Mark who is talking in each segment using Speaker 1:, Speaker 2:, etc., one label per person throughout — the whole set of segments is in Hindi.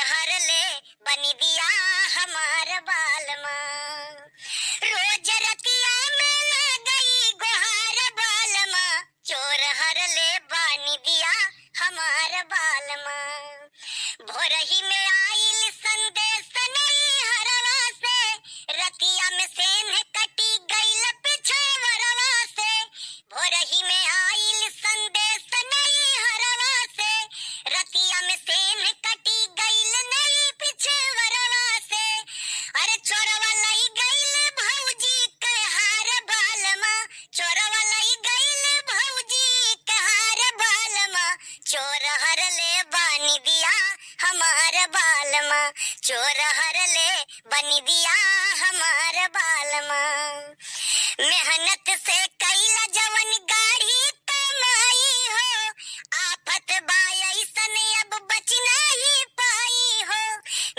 Speaker 1: हर ले बनी दिया हमार बालमा। रोज रतिया में ले गई गुहार बालमा, चोर हर ले बनी दिया हमार बालमा। भोरही में आइल संदेश नहीं हरवा से, रतिया में सेन कटी गईल पिछवरवा से। भोरही में आइल संदेश नहीं हरवा से, रतिया में सेन कटी गईल नहीं पिछवरवा से। अरे चोरवा लई गईल भौजी के हार बालमा, चोरवा लई गईल भौजी के हार बालमा। चोर हर ले बनी दिया हमार बालमा, चोर हर ले बनी दिया हमार बालमा। मेहनत से कैला जवन गाढ़ी कमाई हो, आफत बाई सन अब बच नहीं पाई हो।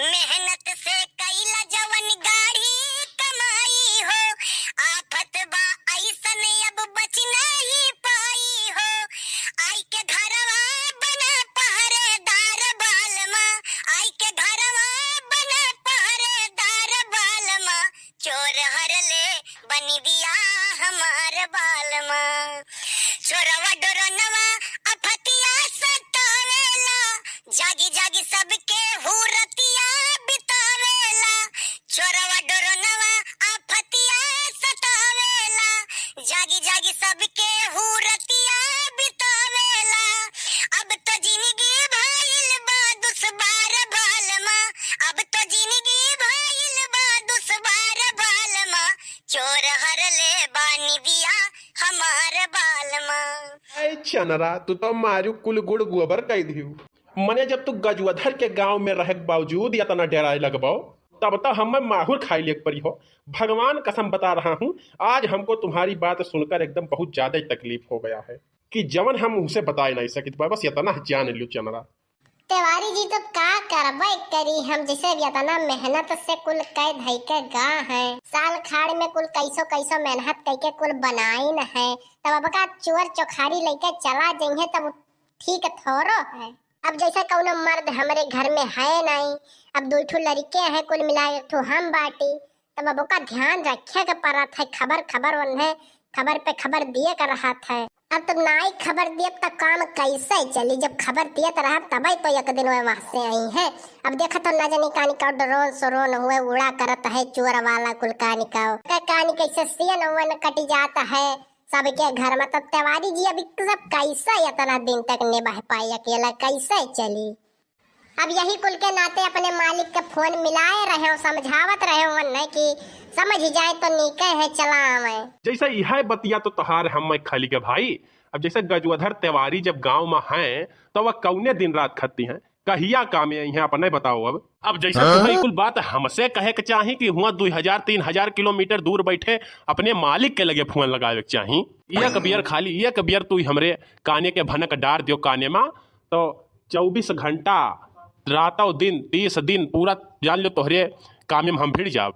Speaker 1: मेहनत से कैला जवन गाढ़ी कमाई हो, आफत बाई सन अब बच नहीं पाई हो। आई के घरवा बना पहरेदार बालमा, आई के घरवा बना पहरेदार बालमा। चोर हर ले बनी दिया हमार बालमा। चोरवा डोरनवा अफतिया सतावेला, जागी जागी सबके हुरतिया बितावेला। चोरवा डोरनवा अफतिया सतावेला, जागी जागी सबके हुरतिया बितावेला। अब तो जिंदगी भइल बा दुश्वार बालमा, अब तो जिंदगी भइल बा दुश्वार बालमा। चोर हर ले बनी दिया हमार बालमा।
Speaker 2: ऐ चनरा तू तो मारू कुल गुड़ गोबर कह दियो। मने जब तू गजवधर के गांव में रहे के बावजूद या तना डेराए लगबाओ, तब तो हमें माहुर खाई ले परी हो। भगवान कसम बता रहा हूँ, आज हमको तुम्हारी बात सुनकर एकदम बहुत ज्यादा ही तकलीफ हो गया है कि जवन हम उसे बता नहीं सके। बस इतना जान लियो चनरा।
Speaker 3: तिवारी जी तो का करबे करी, हम जैसे इतना मेहनत से कुल कह धई के गा है, साल खाड़ में कुल कैसो कैसो मेहनत कह के कुल बनाई न है। तब अब का चोर चौखारी लेके चला जाइए तब ठीक थोरो है। अब जैसे कौनो मर्द हमारे घर में है नहीं, अब दो ठो लड़के हैं कुल मिला एक ठो हम बाटी, तब अब का ध्यान रखे के पड़त है। खबर खबर उन्हें खबर पे खबर दिए कर रहा था। अब तो नाई खबर दिए तो काम कैसे चली, जब खबर दिए तो रहा तभी तो एक दिन वहाँ से आई है। अब देखा तो ना जानी कहानी का ड्रोन सरोन हुए उड़ा करत है चोर वाला कुल कहानी का कहानी कैसे सीन हुए न कटी जाता है सबके घर में। तो तिवारी जी अभी सब कैसे इतना दिन तक निभा पाई अकेला कैसे चली। अब यही कुल के नाते अपने मालिक के फोन मिलाए रहे हो, समझावत रहे हो न कि समझ जाए तो नीके है चला आवे।
Speaker 2: जैसे यह बतिया तो तहार हम खाली के भाई। अब जैसे गजवधर तिवारी जब गांव में हैं तो वह कौने दिन रात खत्ती हैं, कहिया काम है अपने बताओ। अब जैसे तुम्हें कुल बात हमसे कहे के चाही कि हुआ 2000-3000 किलोमीटर दूर बैठे अपने मालिक के लगे फोन लगावे के चाही। एक बियर खाली एक बियर तू हमरे काने के भनक डार दियो काने में तो 24 घंटा रातों दिन 30 दिन पूरा जान लो तोहरे काम में हम भिड़ जाओ।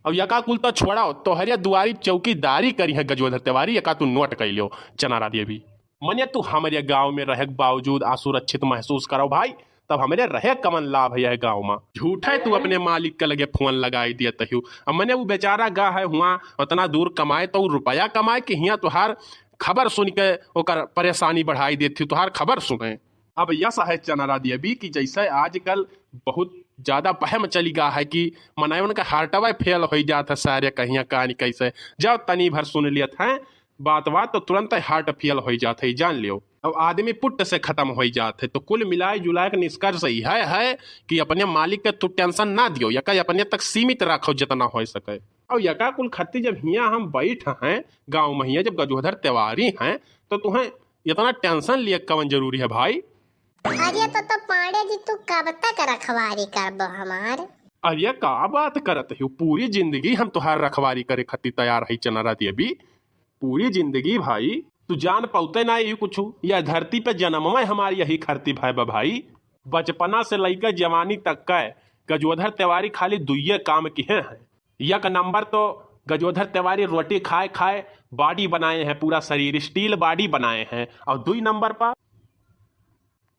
Speaker 2: अब यका कुल तो छोड़ाओ तोहरे दुआरी चौकीदारी करी है गजवधर तिवारी, यका तू नोट कर लियो चनारा दिए भी। मने तू हमारे गांव में रहे के बावजूद असुरक्षित महसूस करो भाई, तब हमारे रहे कमन लाभ है गांव में। झूठे तू अपने मालिक के लगे फोन लगाई दिया तहु। अब मैंने वो बेचारा गा है हुआ उतना दूर कमाए तो रुपया कमाए कि हियाँ तुहार खबर सुन के ओकर परेशानी बढ़ाई देती तुहार खबर सुने। अब यस है चनारा दिए भी कि जैसे आजकल बहुत ज्यादा बहम चली गा है कि मनाए उनका हार्टवा फेल हो जाता सारे कहीं कहानी कैसे जब तनी भर सुन लिया था बात तो तुरंत हार्ट फेल हो जाते है जान लियो। अब आदमी पुट से खत्म हो जाते तो कुल मिलाए जुलाए के निष्कर्ष यह है कि अपने मालिक के तू टेंशन ना दियो, यका अपने तक सीमित रखो जितना हो सके। और यका कुल खत्ती जब हियाँ हम बैठ हैं गाँव में हियाँ जब गजवधर तिवारी हैं तो तुम्हें इतना टेंशन लिए कवन जरूरी है भाई।
Speaker 3: अरे तो पांडे जी तू कब तक रखवारी करबो हमार।
Speaker 2: अरे का बात करत है, पूरी जिंदगी हम तुहार रखवारी करे खातिर तैयार है चनारा दिए भी। पूरी जिंदगी भाई तू जान पाते ना यही कुछ, यह धरती पे जन्म में हमारी यही खरती भाई। बचपना से लेकर जवानी तक का गजवधर तिवारी खाली दुइये काम किए हैं। एक नंबर तो गजवधर तिवारी रोटी खाए खाए बॉडी बनाए हैं, पूरा शरीर स्टील बॉडी बनाए हैं। और 2 नंबर पर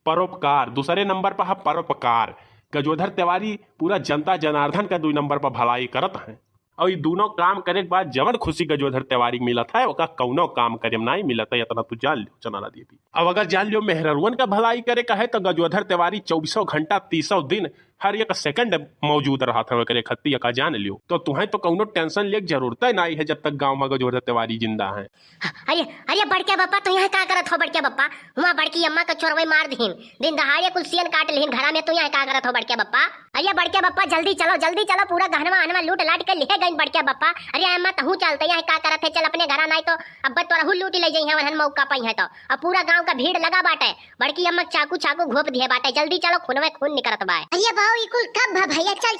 Speaker 2: परोपकार, दूसरे नंबर पर है परोपकार। गजोधर तिवारी पूरा जनता जनार्दन का 2 नंबर पर भलाई करत हैं और ये दोनों काम करे के बाद जवन खुशी गजोधर तिवारी मिलत है ओका कौनो काम करे में नहीं मिलत है। इतना तू जान लियो चना दी। अब अगर जान लियो मेहररुअन का भलाई करे का है तो गजोधर तिवारी 24 घंटा 30 दिन हर एक सेकंड मौजूद रहा था करे खत्ती का जान लियो। तो तुम्हें तो कौनो टेंशन ले जरूरत नहीं है जब तक गाँव में गजोधर तिवारी जिंदा है।
Speaker 3: अरे अरे बड़के बप्पा तू यहाँ का करत हो बड़के बप्पा? वहाँ बड़की अम्मा का चोरवई मार दीन, दिन दहाड़े कुल सियन काट लीन घरा में, तू यहाँ का करत हो बड़के बप्पा? अरे बड़के बप्पा जल्दी चलो पूरा गहनवा अनवा लूट लाट के ले गई बड़के बप्पा। अरे अम्मा तहू चलते यहाँ का करत है, चल अपने घरा नहीं तो अब तोरा हुल लूट ले जाइए वहन मौका पाई है तो। अब पूरा गांव का भीड़ लगा बाटे, बड़की अम्मा चाकू घोप दिए बाटे, जल्दी चलो खूनवे खून निकलत बा। अरे बाऊ इकुल कब भैया चल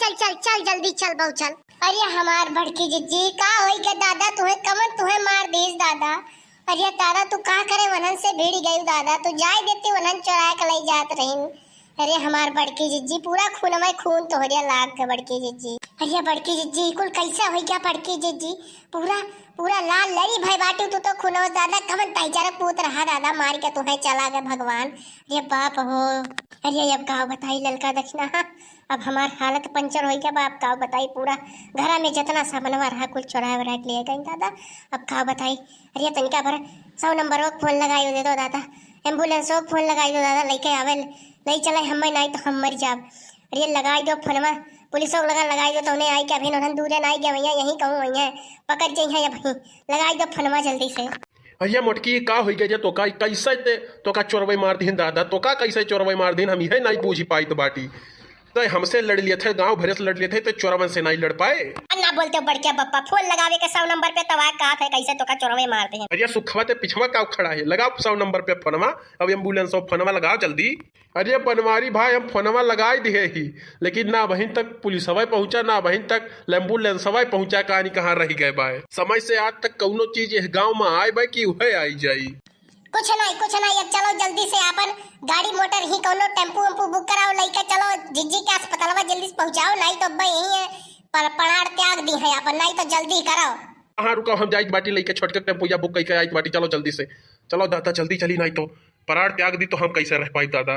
Speaker 3: जल्दी चल बाऊ चल। अरे हमार बड़की जिज्जी का होई के दादा तुम्हें मार देस दादा। अरे दादा तू का करे वनन से भिड़ गई दादा, तू जाय देती वनन चुरा के ले जात रहीन। अरे हमार बड़की जिज्जी पूरा खून में खून तोहरे लाग के बड़की जिज्जी। अरे बड़की जिज्जी कुल कैसा होई क्या बड़की जिज्जी? पूरा लाल लड़ी भाई बाटू तू तो खून दादा कमन ताईचारा पूत रहा दादा मार के तुम्हें चला गए भगवान। अरे बाप हो। अरे अब का बताई ललका दक्षिणा, अब हमार हालत पंचर हो गया बाप का बताई। पूरा घरा में जितना सामानवा रहा कुल चुरा वरा के लिए गई दादा, अब का बताई। अरे तनिका भर 100 नंबर को फोन लगाई दे दो दादा, एम्बुलेंस को फोन लगाई दो दादा, लेके आवे नहीं चले हम नहीं तो हम मर जाब। अरे लगाई दो फोनवा, पुलिस को लगाई दो तो उन्हें आई क्या अभी उन्हें दूरे नहीं गया भैया यहीं कहूँ वहीं पकड़ जाइए अभी, लगाई दो फोनवा जल्दी से।
Speaker 2: अरे मोटकी का हो गया तो का कैसे तो का चोरवई मार दीन दादा, तो का कैसे चोरवई मार दीन हम यही नहीं पूछ पाई तो बाटी। तो हमसे लड़ लिए थे, गांव भरे से लड़ लिए थे, तो चोरवन से नहीं लड़ पाए।
Speaker 3: अन्ना बोलते हो बड़के बप्पा, फोन लगावे के 100 नंबर पे तवा कहा थे कैसे तो का चोरवे मारते हैं।
Speaker 2: अरे सुखवा ते पिछवा का खड़ा है, लगाओ 100 नंबर पे फोनवा, अब एम्बुलेंस और फोनवा लगाओ जल्दी। अरे बनवारी भाई हम फोनवा लगा दिए ही, लेकिन ना वहीं तक पुलिसवा पहुंचा ना वहीं तक एम्बुलेंसवा पहुंचा, कहानी कहाँ रह गए बाय। समय से आज तक कौनो चीज गाँव में आए बाय की वह आई जाई।
Speaker 3: कुछ नहीं अब चलो जल्दी से अपन गाड़ी मोटर ही कोनो टेम्पू बुक कराओ, लेके चलो जिज्जी के अस्पताल में जल्दी से पहुंचाओ, नहीं तो भाई यही है पनाड़ त्याग दी है अपन, नहीं तो जल्दी कराओ।
Speaker 2: हाँ रुको हम जाई बाटी लेके छोट के टेम्पू या बुक करके आई बाटी, चलो जल्दी से चलो दादा जल्दी चली, नहीं तो पराड़ त्याग दी तो हम कैसे रह पाई दादा।